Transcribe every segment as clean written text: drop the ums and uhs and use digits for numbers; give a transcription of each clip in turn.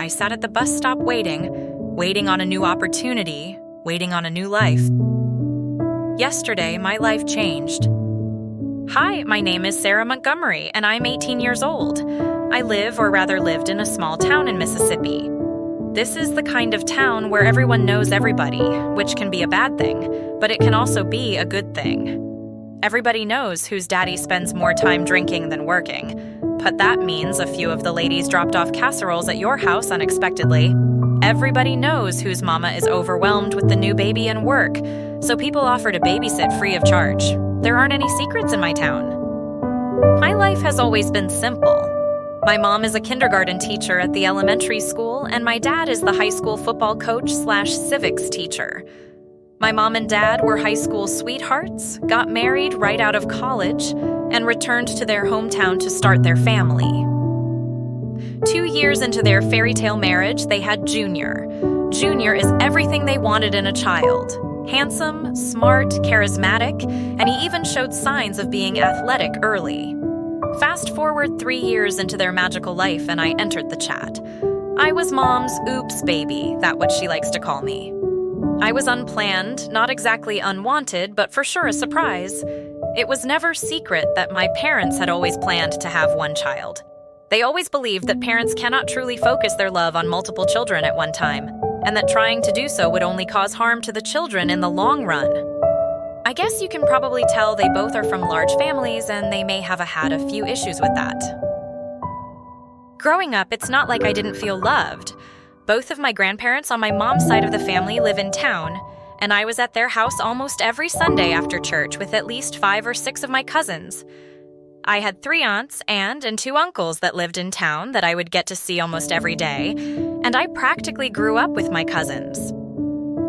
I sat at the bus stop waiting on a new opportunity, waiting on a new life. Yesterday, my life changed. Hi, my name is Sarah Montgomery, and I'm 18 years old. I live, or rather lived, in a small town in Mississippi. This is the kind of town where everyone knows everybody, which can be a bad thing, but it can also be a good thing. Everybody knows whose daddy spends more time drinking than working, but that means a few of the ladies dropped off casseroles at your house unexpectedly. Everybody knows whose mama is overwhelmed with the new baby and work, so people offer to babysit free of charge. There aren't any secrets in my town. My life has always been simple. My mom is a kindergarten teacher at the elementary school, and my dad is the high school football coach/civics teacher. My mom and dad were high school sweethearts, got married right out of college, and returned to their hometown to start their family. 2 years into their fairy tale marriage, they had Junior. Junior is everything they wanted in a child. Handsome, smart, charismatic, and he even showed signs of being athletic early. Fast forward 3 years into their magical life, and I entered the chat. I was Mom's oops baby, that's what she likes to call me. I was unplanned, not exactly unwanted, but for sure a surprise. It was never secret that my parents had always planned to have one child. They always believed that parents cannot truly focus their love on multiple children at one time, and that trying to do so would only cause harm to the children in the long run. I guess you can probably tell they both are from large families, and they may have had a few issues with that. Growing up, it's not like I didn't feel loved. Both of my grandparents on my mom's side of the family live in town, and I was at their house almost every Sunday after church with at least 5 or 6 of my cousins. I had 3 aunts and 2 uncles that lived in town that I would get to see almost every day, and I practically grew up with my cousins.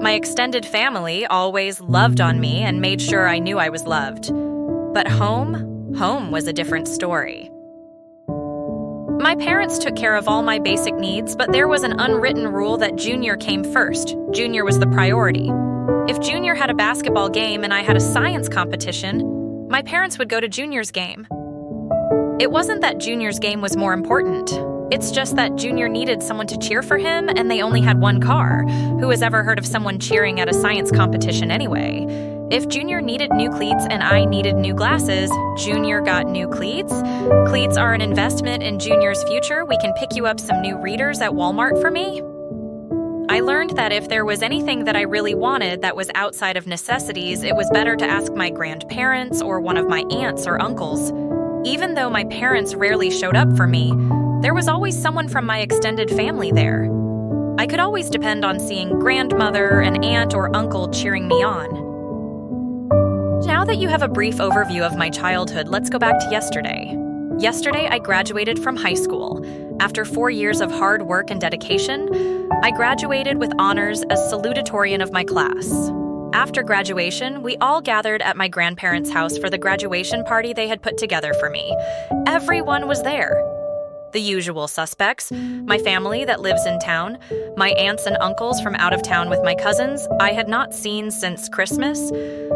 My extended family always loved on me and made sure I knew I was loved. But home was a different story. My parents took care of all my basic needs, but there was an unwritten rule that Junior came first. Junior was the priority. If Junior had a basketball game and I had a science competition, my parents would go to Junior's game. It wasn't that Junior's game was more important. It's just that Junior needed someone to cheer for him, and they only had one car. Who has ever heard of someone cheering at a science competition anyway? If Junior needed new cleats and I needed new glasses, Junior got new cleats. Cleats are an investment in Junior's future. We can pick you up some new readers at Walmart for me. I learned that if there was anything that I really wanted that was outside of necessities, it was better to ask my grandparents or one of my aunts or uncles. Even though my parents rarely showed up for me, there was always someone from my extended family there. I could always depend on seeing grandmother, an aunt, or uncle cheering me on. Now that you have a brief overview of my childhood, let's go back to yesterday. Yesterday, I graduated from high school. After 4 years of hard work and dedication, I graduated with honors as salutatorian of my class. After graduation, we all gathered at my grandparents' house for the graduation party they had put together for me. Everyone was there. The usual suspects, my family that lives in town, my aunts and uncles from out of town with my cousins I had not seen since Christmas,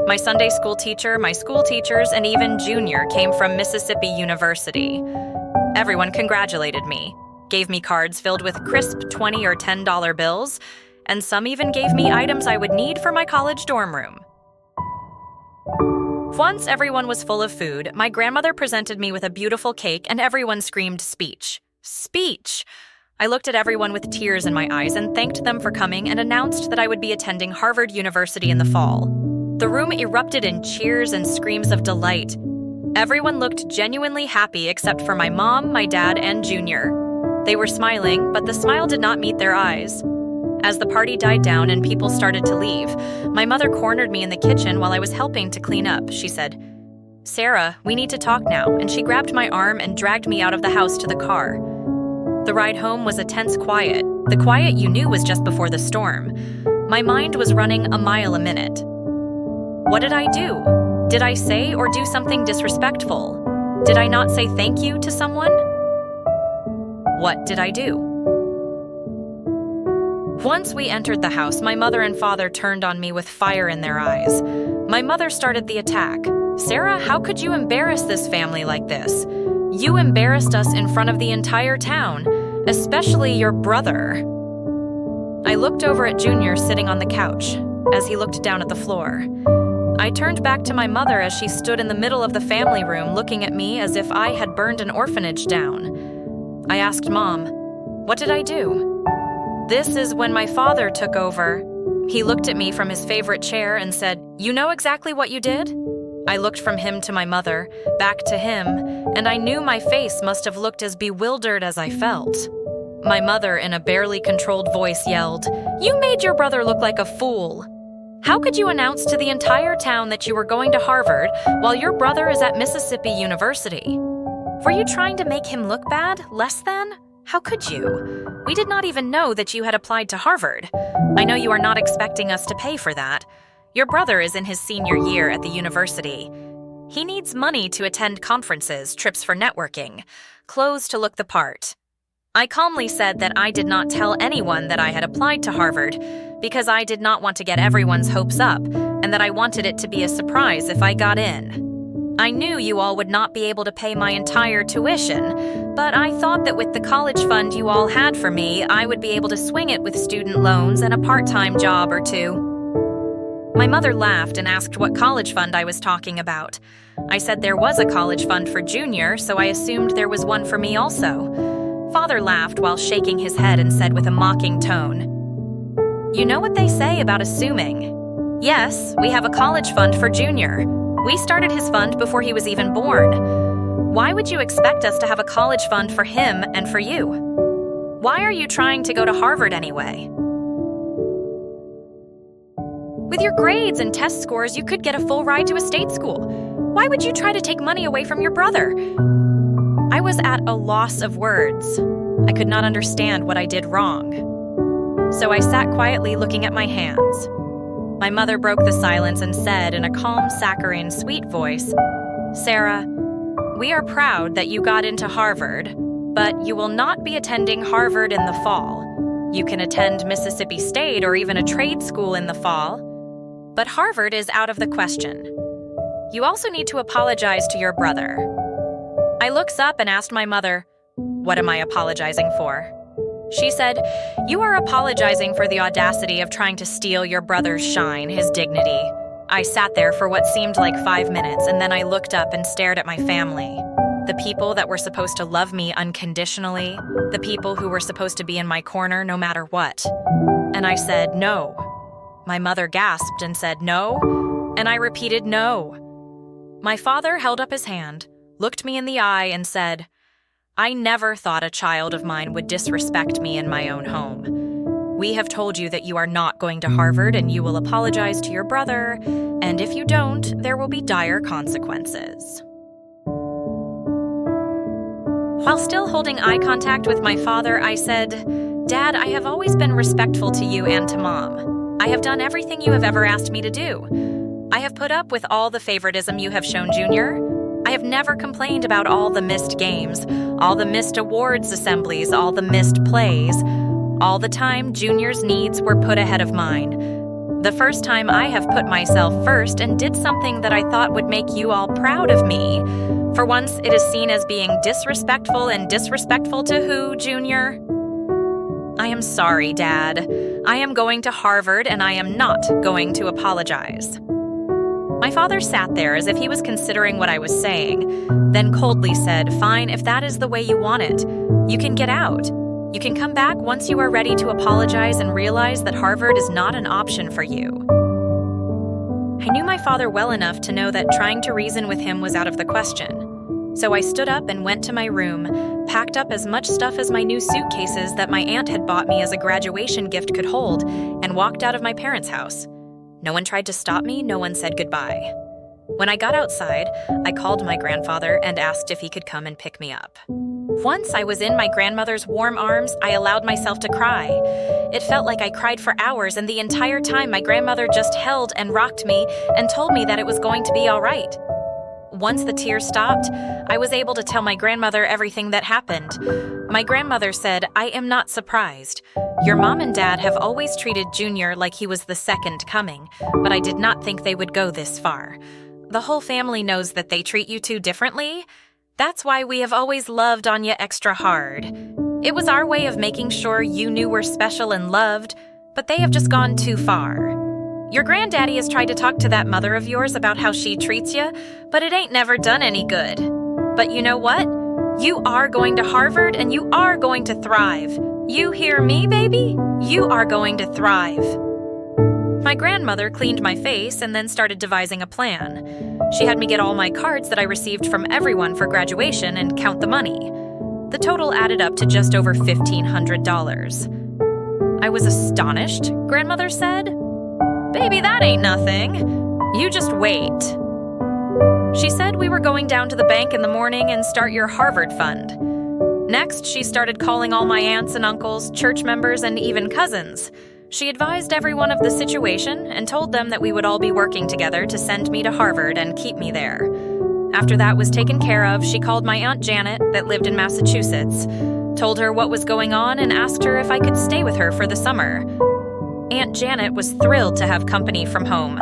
my Sunday school teacher, my school teachers, and even Junior came from Mississippi University. Everyone congratulated me, gave me cards filled with crisp $20 or $10 bills, and some even gave me items I would need for my college dorm room. Once everyone was full of food, my grandmother presented me with a beautiful cake and everyone screamed speech. Speech! I looked at everyone with tears in my eyes and thanked them for coming and announced that I would be attending Harvard University in the fall. The room erupted in cheers and screams of delight. Everyone looked genuinely happy except for my mom, my dad, and Junior. They were smiling, but the smile did not meet their eyes. As the party died down and people started to leave, my mother cornered me in the kitchen while I was helping to clean up. She said, "Sarah, we need to talk now," and she grabbed my arm and dragged me out of the house to the car. The ride home was a tense quiet. The quiet you knew was just before the storm. My mind was running a mile a minute. What did I do? Did I say or do something disrespectful? Did I not say thank you to someone? What did I do? Once we entered the house, my mother and father turned on me with fire in their eyes. My mother started the attack. "Sarah, how could you embarrass this family like this? You embarrassed us in front of the entire town. especially your brother." I looked over at Junior sitting on the couch as he looked down at the floor. I turned back to my mother as she stood in the middle of the family room looking at me as if I had burned an orphanage down. I asked Mom, "What did I do?" "This is when my father took over." He looked at me from his favorite chair and said, "You know exactly what you did?" I looked from him to my mother, back to him, and I knew my face must have looked as bewildered as I felt. My mother, in a barely controlled voice, yelled, "You made your brother look like a fool. How could you announce to the entire town that you were going to Harvard while your brother is at Mississippi University? Were you trying to make him look bad, less than? How could you? We did not even know that you had applied to Harvard. I know you are not expecting us to pay for that. Your brother is in his senior year at the university. He needs money to attend conferences, trips for networking, clothes to look the part." I calmly said that I did not tell anyone that I had applied to Harvard because I did not want to get everyone's hopes up and that I wanted it to be a surprise if I got in. I knew you all would not be able to pay my entire tuition, but I thought that with the college fund you all had for me, I would be able to swing it with student loans and a part-time job or two. My mother laughed and asked what college fund I was talking about. I said there was a college fund for Junior, so I assumed there was one for me also. Father laughed while shaking his head and said with a mocking tone, "You know what they say about assuming. Yes, we have a college fund for Junior. We started his fund before he was even born. Why would you expect us to have a college fund for him and for you? Why are you trying to go to Harvard anyway? With your grades and test scores, you could get a full ride to a state school. Why would you try to take money away from your brother?" I was at a loss of words. I could not understand what I did wrong. So I sat quietly looking at my hands. My mother broke the silence and said in a calm, saccharine, sweet voice, "Sarah, we are proud that you got into Harvard, but you will not be attending Harvard in the fall. You can attend Mississippi State or even a trade school in the fall, but Harvard is out of the question. You also need to apologize to your brother." I looked up and asked my mother, "What am I apologizing for?" She said, "You are apologizing for the audacity of trying to steal your brother's shine, his dignity." I sat there for what seemed like 5 minutes, and then I looked up and stared at my family. The people that were supposed to love me unconditionally, the people who were supposed to be in my corner no matter what. And I said, "No." My mother gasped and said, "No?" And I repeated, "No." My father held up his hand, looked me in the eye, and said, "I never thought a child of mine would disrespect me in my own home. We have told you that you are not going to Harvard and you will apologize to your brother, and if you don't, there will be dire consequences." While still holding eye contact with my father, I said, "Dad, I have always been respectful to you and to Mom. I have done everything you have ever asked me to do. I have put up with all the favoritism you have shown Junior. I have never complained about all the missed games, all the missed awards assemblies, all the missed plays. All the time, Junior's needs were put ahead of mine. The first time I have put myself first and did something that I thought would make you all proud of me. For once, it is seen as being disrespectful, and disrespectful to who, Junior? I am sorry, Dad. I am going to Harvard, and I am not going to apologize." My father sat there as if he was considering what I was saying, then coldly said, "Fine, if that is the way you want it. You can get out. You can come back once you are ready to apologize and realize that Harvard is not an option for you." I knew my father well enough to know that trying to reason with him was out of the question. So I stood up and went to my room, packed up as much stuff as my new suitcases that my aunt had bought me as a graduation gift could hold, and walked out of my parents' house. No one tried to stop me, no one said goodbye. When I got outside, I called my grandfather and asked if he could come and pick me up. Once I was in my grandmother's warm arms, I allowed myself to cry. It felt like I cried for hours, and the entire time my grandmother just held and rocked me and told me that it was going to be all right. Once the tears stopped, I was able to tell my grandmother everything that happened. My grandmother said, "I am not surprised. Your mom and dad have always treated Junior like he was the second coming, but I did not think they would go this far. The whole family knows that they treat you two differently. That's why we have always loved on you extra hard. It was our way of making sure you knew we're special and loved, but they have just gone too far. Your granddaddy has tried to talk to that mother of yours about how she treats you, but it ain't never done any good. But you know what? You are going to Harvard and you are going to thrive. You hear me, baby? You are going to thrive. My grandmother cleaned my face and then started devising a plan. She had me get all my cards that I received from everyone for graduation and count the money. The total added up to just over $1,500. I was astonished, Grandmother said. Baby, that ain't nothing. You just wait. She said we were going down to the bank in the morning and start your Harvard fund. Next, she started calling all my aunts and uncles, church members, and even cousins. She advised everyone of the situation and told them that we would all be working together to send me to Harvard and keep me there. After that was taken care of, she called my Aunt Janet, that lived in Massachusetts, told her what was going on, and asked her if I could stay with her for the summer. Aunt Janet was thrilled to have company from home.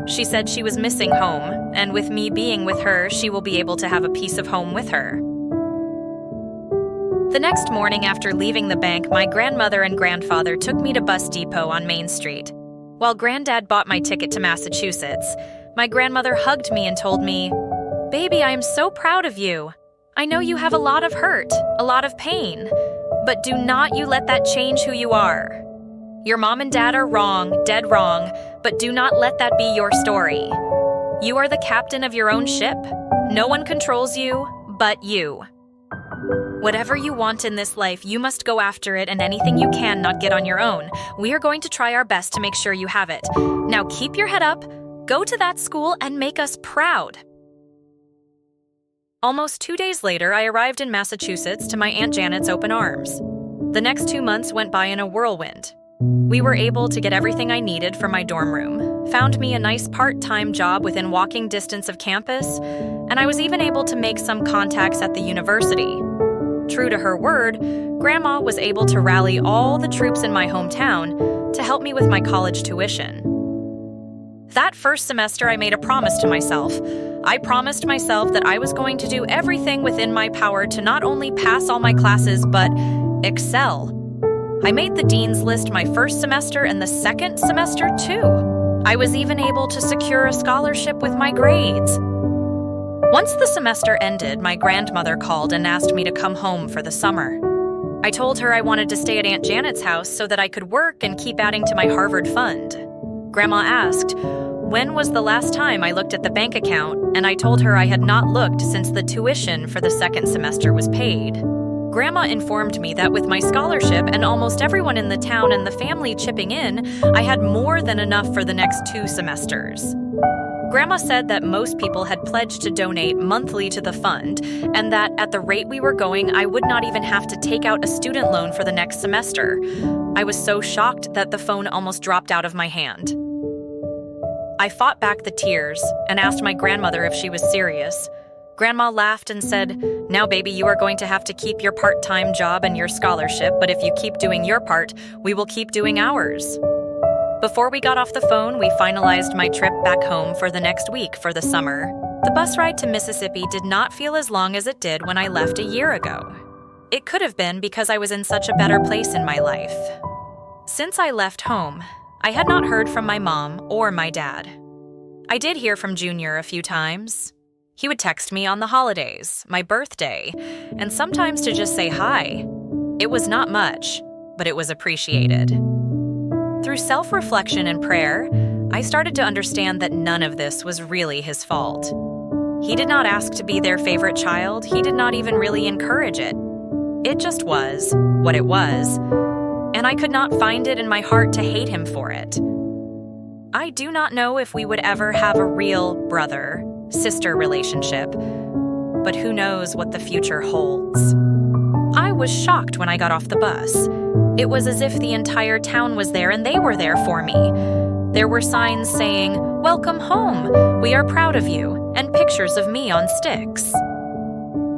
She said she was missing home, and with me being with her, she will be able to have a piece of home with her. The next morning after leaving the bank, my grandmother and grandfather took me to Bus Depot on Main Street. While Granddad bought my ticket to Massachusetts, my grandmother hugged me and told me, "Baby, I am so proud of you. I know you have a lot of hurt, a lot of pain, but do not you let that change who you are. Your mom and dad are wrong, dead wrong, but do not let that be your story. You are the captain of your own ship. No one controls you but you. Whatever you want in this life, you must go after it, and anything you can not get on your own. We are going to try our best to make sure you have it. Now keep your head up, go to that school, and make us proud." Almost 2 days later, I arrived in Massachusetts to my Aunt Janet's open arms. The next 2 months went by in a whirlwind. We were able to get everything I needed for my dorm room, found me a nice part-time job within walking distance of campus, and I was even able to make some contacts at the university. True to her word, Grandma was able to rally all the troops in my hometown to help me with my college tuition. That first semester, I made a promise to myself. I promised myself that I was going to do everything within my power to not only pass all my classes, but excel. I made the dean's list my first semester and the second semester too. I was even able to secure a scholarship with my grades. Once the semester ended, my grandmother called and asked me to come home for the summer. I told her I wanted to stay at Aunt Janet's house so that I could work and keep adding to my Harvard fund. Grandma asked, when was the last time I looked at the bank account, and I told her I had not looked since the tuition for the second semester was paid. Grandma informed me that with my scholarship and almost everyone in the town and the family chipping in, I had more than enough for the next 2 semesters. Grandma said that most people had pledged to donate monthly to the fund, and that at the rate we were going, I would not even have to take out a student loan for the next semester. I was so shocked that the phone almost dropped out of my hand. I fought back the tears and asked my grandmother if she was serious. Grandma laughed and said, "Now, baby, you are going to have to keep your part-time job and your scholarship, but if you keep doing your part, we will keep doing ours." Before we got off the phone, we finalized my trip back home for the next week for the summer. The bus ride to Mississippi did not feel as long as it did when I left a year ago. It could have been because I was in such a better place in my life. Since I left home, I had not heard from my mom or my dad. I did hear from Junior a few times. He would text me on the holidays, my birthday, and sometimes to just say hi. It was not much, but it was appreciated. Through self-reflection and prayer, I started to understand that none of this was really his fault. He did not ask to be their favorite child. He did not even really encourage it. It just was what it was, and I could not find it in my heart to hate him for it. I do not know if we would ever have a real brother-sister relationship, but who knows what the future holds. I was shocked when I got off the bus. It was as if the entire town was there and they were there for me. There were signs saying, "Welcome home, we are proud of you," and pictures of me on sticks.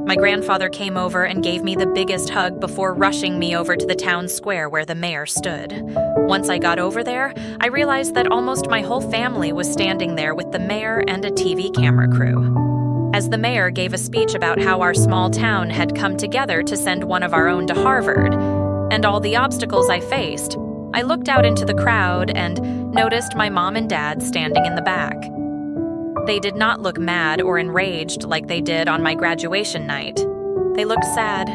My grandfather came over and gave me the biggest hug before rushing me over to the town square where the mayor stood. Once I got over there, I realized that almost my whole family was standing there with the mayor and a TV camera crew. as the mayor gave a speech about how our small town had come together to send one of our own to Harvard, and all the obstacles I faced, I looked out into the crowd and noticed my mom and dad standing in the back. They did not look mad or enraged like they did on my graduation night. They looked sad.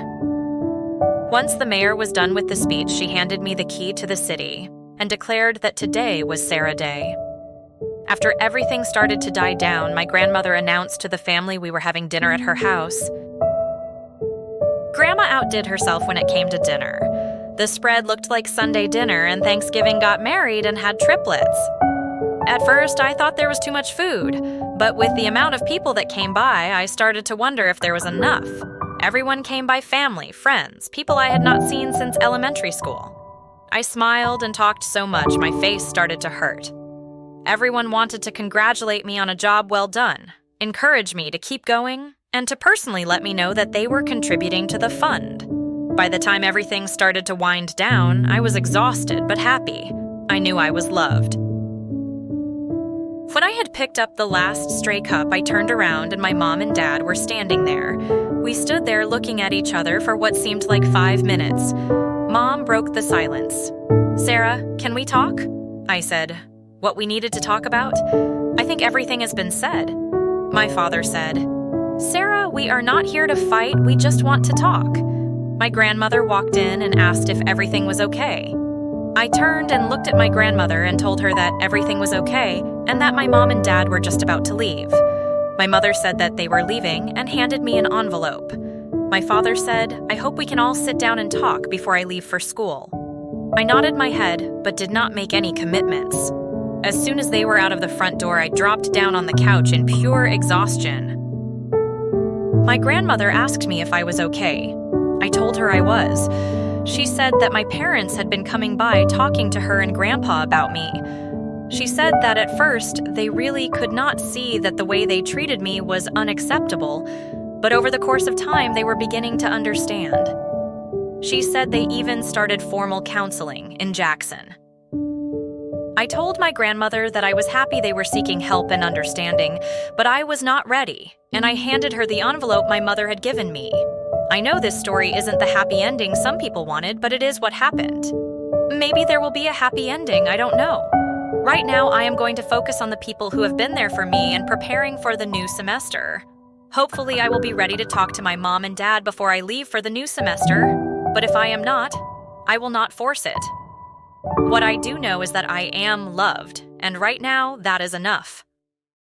Once the mayor was done with the speech, she handed me the key to the city and declared that today was Sarah Day. After everything started to die down, my grandmother announced to the family we were having dinner at her house. Grandma outdid herself when it came to dinner. The spread looked like Sunday dinner, and Thanksgiving got married and had triplets. At first, I thought there was too much food, but with the amount of people that came by, I started to wonder if there was enough. Everyone came by family, friends, people I had not seen since elementary school. I smiled and talked so much my face started to hurt. Everyone wanted to congratulate me on a job well done, encourage me to keep going, and to personally let me know that they were contributing to the fund. By the time everything started to wind down, I was exhausted but happy. I knew I was loved. When I had picked up the last stray cup, I turned around and my mom and dad were standing there. We stood there looking at each other for what seemed like 5 minutes. Mom broke the silence. "Sarah, can we talk?" I said. "What we needed to talk about? I think everything has been said." My father said, "Sarah, we are not here to fight, we just want to talk." My grandmother walked in and asked if everything was okay. I turned and looked at my grandmother and told her that everything was okay and that my mom and dad were just about to leave. My mother said that they were leaving and handed me an envelope. My father said, "I hope we can all sit down and talk before I leave for school." I nodded my head but did not make any commitments. As soon as they were out of the front door, I dropped down on the couch in pure exhaustion. My grandmother asked me if I was okay. I told her I was. She said that my parents had been coming by talking to her and Grandpa about me. She said that at first they really could not see that the way they treated me was unacceptable, but over the course of time they were beginning to understand. She said they even started formal counseling in Jackson. I told my grandmother that I was happy they were seeking help and understanding, but I was not ready, and I handed her the envelope my mother had given me. I know this story isn't the happy ending some people wanted, but it is what happened. Maybe there will be a happy ending, I don't know. Right now, I am going to focus on the people who have been there for me and preparing for the new semester. Hopefully, I will be ready to talk to my mom and dad before I leave for the new semester, but if I am not, I will not force it. What I do know is that I am loved, and right now, that is enough.